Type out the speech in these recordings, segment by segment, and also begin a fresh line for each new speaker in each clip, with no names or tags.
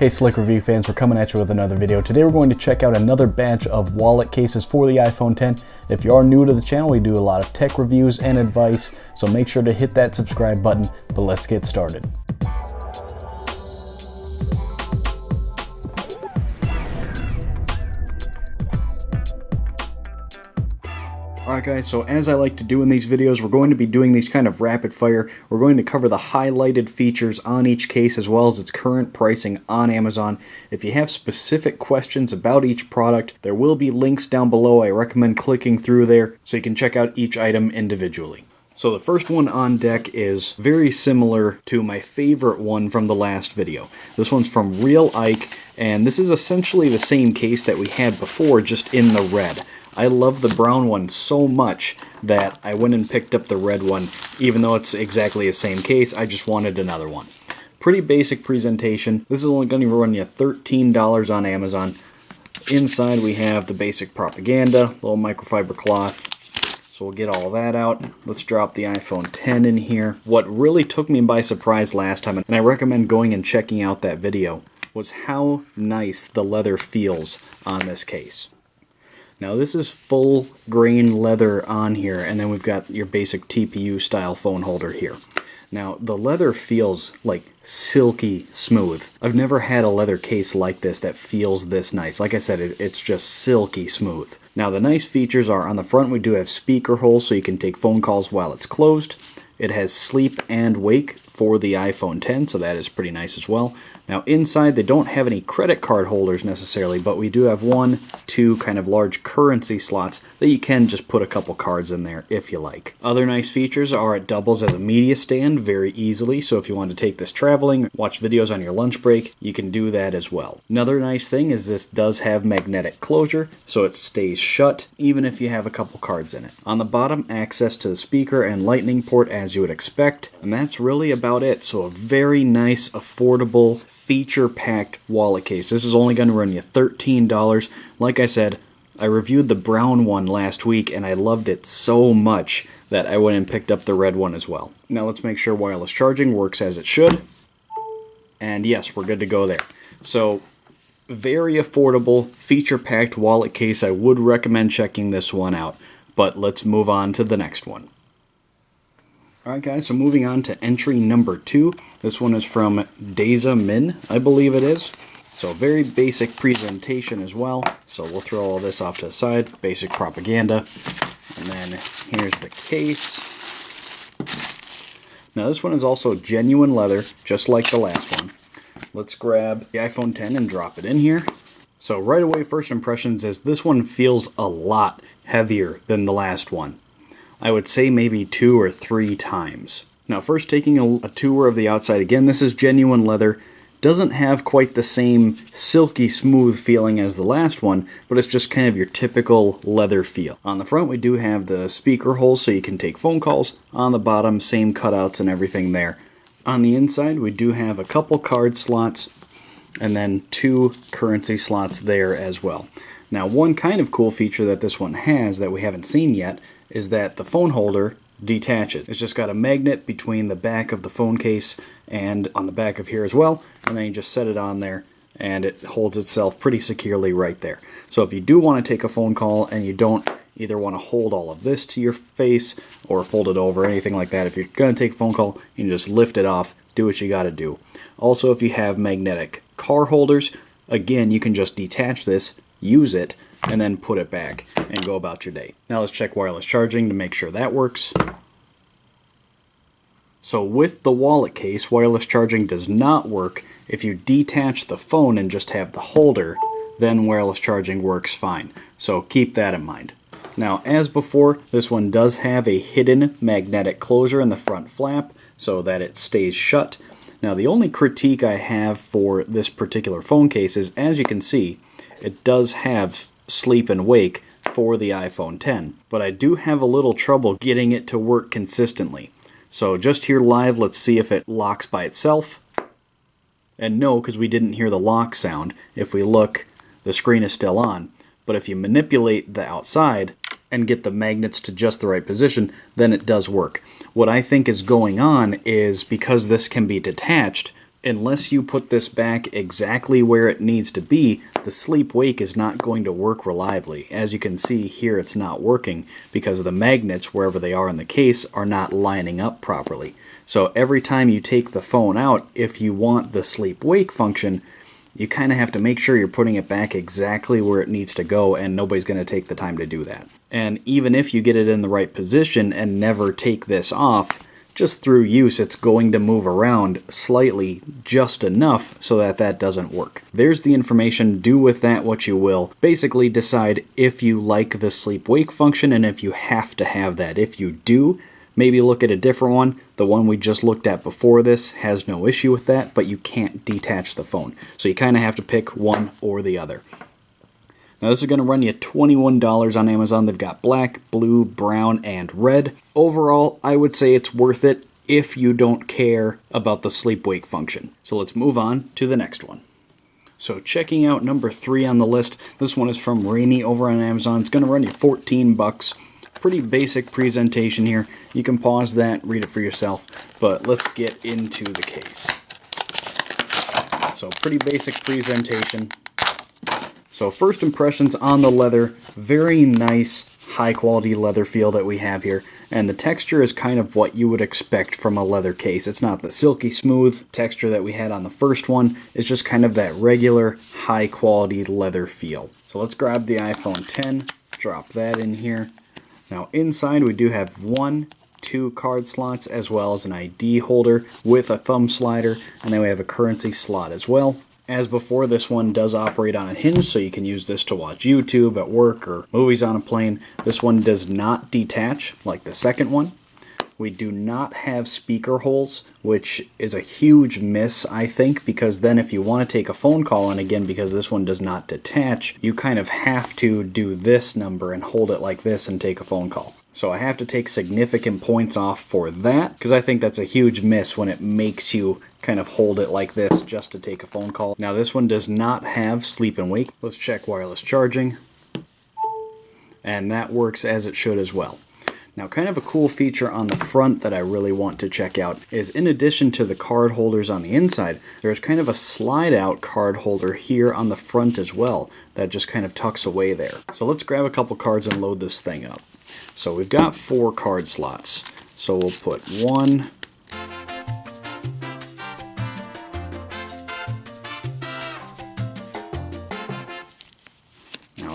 Hey Slick Review fans, we're coming at you with another video. Today we're going to check out another batch of wallet cases for the iPhone X. If you are new to the channel, we do a lot of tech reviews and advice, so make sure to hit that subscribe button, but let's get started. Alright guys, so as I like to do in these videos, we're going to be doing these kind of rapid fire. We're going to cover the highlighted features on each case as well as its current pricing on Amazon. If you have specific questions about each product, there will be links down below. I recommend clicking through there so you can check out each item individually. So the first one on deck is very similar to my favorite one from the last video. This one's from Real Ike, and this is essentially the same case that we had before, just in the red. I love the brown one so much that I went and picked up the red one. Even though it's exactly the same case, I just wanted another one. Pretty basic presentation. This is only going to run you $13 on Amazon. Inside we have the basic propaganda, little microfiber cloth. So we'll get all that out. Let's drop the iPhone X in here. What really took me by surprise last time, and I recommend going and checking out that video, was how nice the leather feels on this case. Now this is full grain leather on here, and then we've got your basic TPU style phone holder here. Now the leather feels like silky smooth. I've never had a leather case like this that feels this nice. Like I said, it's just silky smooth. Now the nice features are on the front we do have speaker holes so you can take phone calls while it's closed. It has sleep and wake for the iPhone X, so that is pretty nice as well. Now inside they don't have any credit card holders necessarily, but we do have 1, 2 kind of large currency slots that you can just put a couple cards in there if you like. Other nice features are it doubles as a media stand very easily, so if you want to take this traveling, watch videos on your lunch break, you can do that as well. Another nice thing is this does have magnetic closure, so it stays shut even if you have a couple cards in it. On the bottom, access to the speaker and lightning port as you would expect, and that's really about it. So a very nice, affordable, feature-packed wallet case. This is only going to run you $13. Like I said, I reviewed the brown one last week and I loved it so much that I went and picked up the red one as well. Now let's make sure wireless charging works as it should. And yes, we're good to go there. So very affordable, feature-packed wallet case. I would recommend checking this one out. But let's move on to the next one. Alright guys, so moving on to entry number 2. This one is from Daisa Min, I believe it is. So very basic presentation as well. So we'll throw all this off to the side. Basic propaganda. And then here's the case. Now this one is also genuine leather, just like the last one. Let's grab the iPhone X and drop it in here. So right away, first impressions is this one feels a lot heavier than the last one. I would say maybe 2 or 3 times. Now first taking a tour of the outside. Again, this is genuine leather. Doesn't have quite the same silky smooth feeling as the last one, but it's just kind of your typical leather feel. On the front we do have the speaker holes so you can take phone calls. On the bottom, same cutouts and everything there. On the inside we do have a couple card slots and then 2 currency slots there as well. Now one kind of cool feature that this one has that we haven't seen yet is that the phone holder detaches. It's just got a magnet between the back of the phone case and on the back of here as well, and then you just set it on there and it holds itself pretty securely right there. So if you do want to take a phone call and you don't either want to hold all of this to your face or fold it over or anything like that, if you're going to take a phone call, you can just lift it off, do what you got to do. Also, if you have magnetic car holders, again, you can just detach this, use it, and then put it back and go about your day. Now let's check wireless charging to make sure that works. So with the wallet case, wireless charging does not work. If you detach the phone and just have the holder, then wireless charging works fine. So keep that in mind. Now as before, this one does have a hidden magnetic closure in the front flap so that it stays shut. Now the only critique I have for this particular phone case is, as you can see, it does have sleep and wake for the iPhone X, but I do have a little trouble getting it to work consistently. So just here live, let's see if it locks by itself. And no, because we didn't hear the lock sound. If we look, the screen is still on. But if you manipulate the outside and get the magnets to just the right position, then it does work. What I think is going on is because this can be detached, unless you put this back exactly where it needs to be, the sleep-wake is not going to work reliably. As you can see here, it's not working because the magnets, wherever they are in the case, are not lining up properly. So every time you take the phone out, if you want the sleep-wake function, you kind of have to make sure you're putting it back exactly where it needs to go, and nobody's going to take the time to do that. And even if you get it in the right position and never take this off, just through use, it's going to move around slightly, just enough so that that doesn't work. There's the information. Do with that what you will. Basically decide if you like the sleep-wake function and if you have to have that. If you do, maybe look at a different one. The one we just looked at before this has no issue with that, but you can't detach the phone. So you kind of have to pick one or the other. Now this is going to run you $21 on Amazon. They've got black, blue, brown, and red. Overall, I would say it's worth it if you don't care about the sleep-wake function. So let's move on to the next one. So checking out number 3 on the list. This one is from Rainy over on Amazon. It's going to run you 14 bucks. Pretty basic presentation here. You can pause that, read it for yourself, but let's get into the case. So pretty basic presentation. So first impressions on the leather, very nice high quality leather feel that we have here, and the texture is kind of what you would expect from a leather case. It's not the silky smooth texture that we had on the first one, it's just kind of that regular high quality leather feel. So let's grab the iPhone 10, drop that in here. Now inside we do have 2 card slots as well as an ID holder with a thumb slider, and then we have a currency slot as well. As before, this one does operate on a hinge, so you can use this to watch YouTube at work or movies on a plane. This one does not detach like the second one. We do not have speaker holes, which is a huge miss, I think, because then if you want to take a phone call, and again, because this one does not detach, you kind of have to do this number and hold it like this and take a phone call. So I have to take significant points off for that, because I think that's a huge miss when it makes you kind of hold it like this just to take a phone call. Now this one does not have sleep and wake. Let's check wireless charging. And that works as it should as well. Now kind of a cool feature on the front that I really want to check out is in addition to the card holders on the inside, there's kind of a slide out card holder here on the front as well that just kind of tucks away there. So let's grab a couple cards and load this thing up. So we've got 4 card slots. So we'll put 1,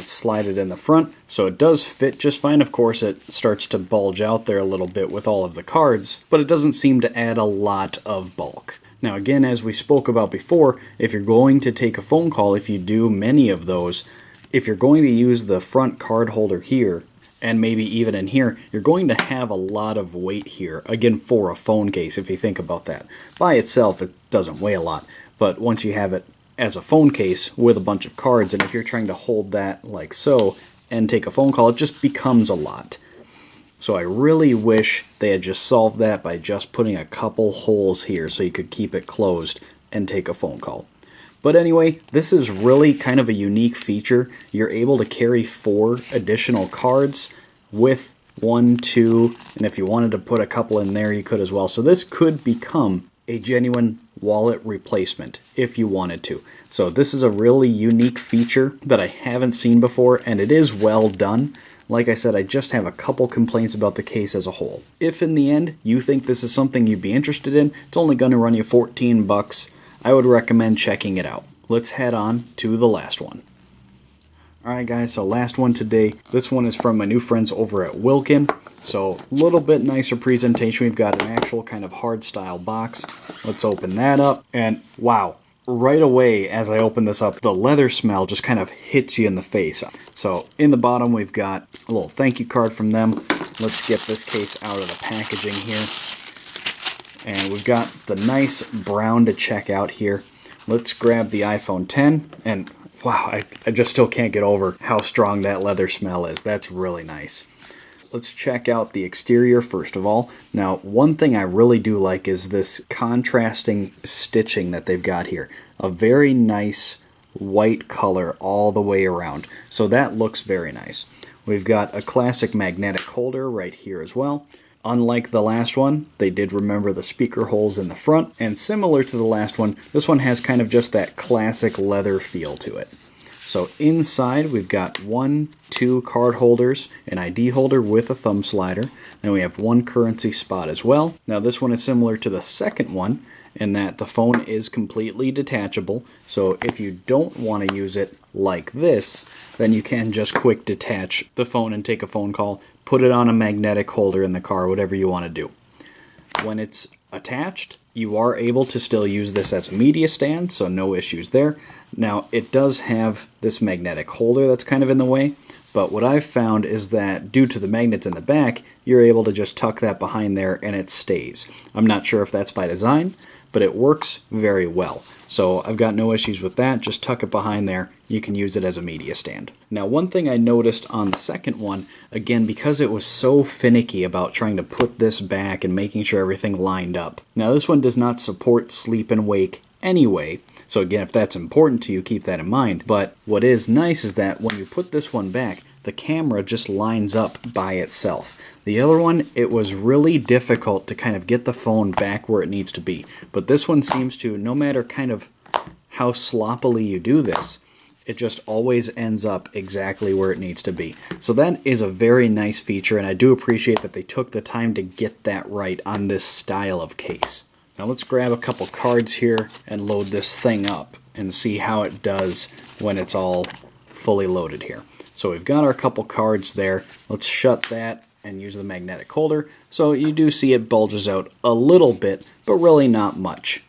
slide it in the front, so it does fit just fine. Of course, it starts to bulge out there a little bit with all of the cards, but it doesn't seem to add a lot of bulk. Now again, as we spoke about before, if you're going to take a phone call, if you do many of those, if you're going to use the front card holder here, and maybe even in here, you're going to have a lot of weight here, again for a phone case if you think about that. By itself, it doesn't weigh a lot, but once you have it as a phone case with a bunch of cards, and if you're trying to hold that like so and take a phone call, it just becomes a lot. So I really wish they had just solved that by just putting a couple holes here so you could keep it closed and take a phone call. But anyway, this is really kind of a unique feature. You're able to carry 4 additional cards with 1, 2, and if you wanted to put a couple in there, you could as well. So this could become a genuine wallet replacement if you wanted to. So this is a really unique feature that I haven't seen before, and it is well done. Like I said, I just have a couple complaints about the case as a whole. If in the end you think this is something you'd be interested in, it's only going to run you 14 bucks. I would recommend checking it out. Let's head on to the last one. Alright guys, so last one today. This one is from my new friends over at Wilkin. So a little bit nicer presentation. We've got an actual kind of hard style box. Let's open that up. And wow, right away as I open this up, the leather smell just kind of hits you in the face. So in the bottom we've got a little thank you card from them. Let's get this case out of the packaging here. And we've got the nice brown to check out here. Let's grab the iPhone 10 and wow, I just still can't get over how strong that leather smell is. That's really nice. Let's check out the exterior first of all. Now, one thing I really do like is this contrasting stitching that they've got here. A very nice white color all the way around. So that looks very nice. We've got a classic magnetic holder right here as well. Unlike the last one, they did remember the speaker holes in the front, and similar to the last one, this one has kind of just that classic leather feel to it. So inside we've got 2 card holders, an ID holder with a thumb slider, then we have 1 currency spot as well. Now this one is similar to the second one in that the phone is completely detachable, so if you don't want to use it like this, then you can just quick detach the phone and take a phone call, put it on a magnetic holder in the car, whatever you want to do. When it's attached, you are able to still use this as a media stand, so no issues there. Now, it does have this magnetic holder that's kind of in the way, but what I've found is that due to the magnets in the back, you're able to just tuck that behind there and it stays. I'm not sure if that's by design, but it works very well. So I've got no issues with that. Just tuck it behind there. You can use it as a media stand. Now, one thing I noticed on the second one, again, because it was so finicky about trying to put this back and making sure everything lined up. Now, this one does not support sleep and wake anyway. So again, if that's important to you, keep that in mind. But what is nice is that when you put this one back, the camera just lines up by itself. The other one, it was really difficult to kind of get the phone back where it needs to be. But this one seems to, no matter kind of how sloppily you do this, it just always ends up exactly where it needs to be. So that is a very nice feature, and I do appreciate that they took the time to get that right on this style of case. Now let's grab a couple cards here and load this thing up and see how it does when it's all fully loaded here. So we've got our couple cards there. Let's shut that and use the magnetic holder. So you do see it bulges out a little bit, but really not much.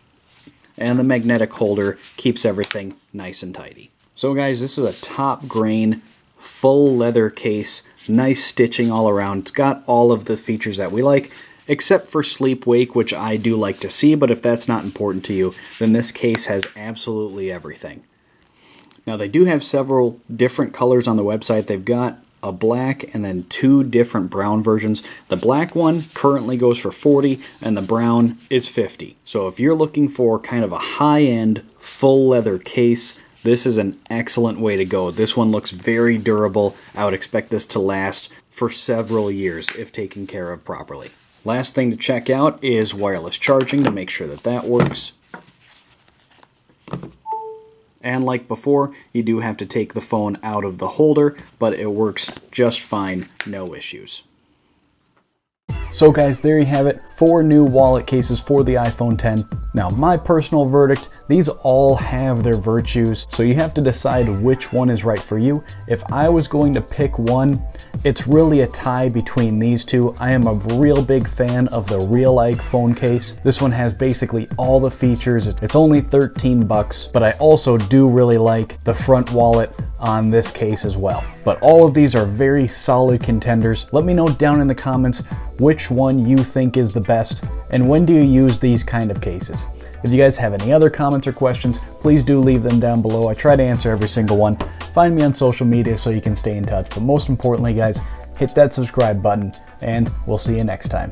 And the magnetic holder keeps everything nice and tidy. So guys, this is a top grain, full leather case, nice stitching all around. It's got all of the features that we like, except for sleep wake, which I do like to see, but if that's not important to you, then this case has absolutely everything. Now they do have several different colors on the website. They've got a black and then 2 different brown versions. The black one currently goes for $40 and the brown is $50. So if you're looking for kind of a high-end full leather case, this is an excellent way to go. This one looks very durable. I would expect this to last for several years if taken care of properly. Last thing to check out is wireless charging to make sure that that works. And like before, you do have to take the phone out of the holder, but it works just fine, no issues. So guys, there you have it, 4 new wallet cases for the iPhone X. Now my personal verdict, these all have their virtues, so you have to decide which one is right for you. If I was going to pick one, it's really a tie between these two. I am a real big fan of the Real Ike phone case. This one has basically all the features. It's only 13 bucks, but I also do really like the front wallet on this case as well. But all of these are very solid contenders. Let me know down in the comments which one you think is the best and when do you use these kind of cases. If you guys have any other comments or questions, please do leave them down below. I try to answer every single one. Find me on social media so you can stay in touch. But most importantly, guys, hit that subscribe button and we'll see you next time.